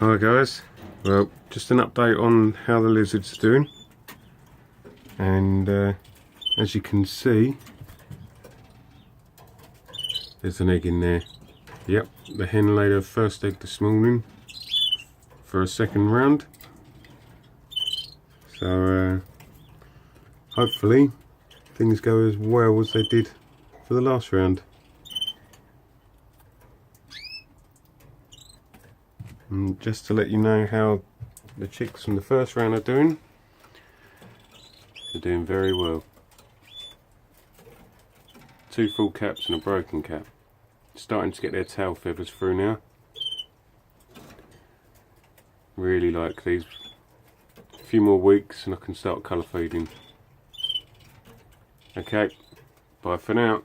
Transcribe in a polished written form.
Hi guys, well, just an update on how the lizards are doing, and as you can see, there's an egg in there. Yep, the hen laid her first egg this morning for a second round, so hopefully things go as well as they did for the last round. And just to let you know how the chicks from the first round are doing, they're doing very well. 2 full caps and a broken cap. Starting to get their tail feathers through now. Really like these. A few more weeks and I can start colour feeding. Okay, bye for now.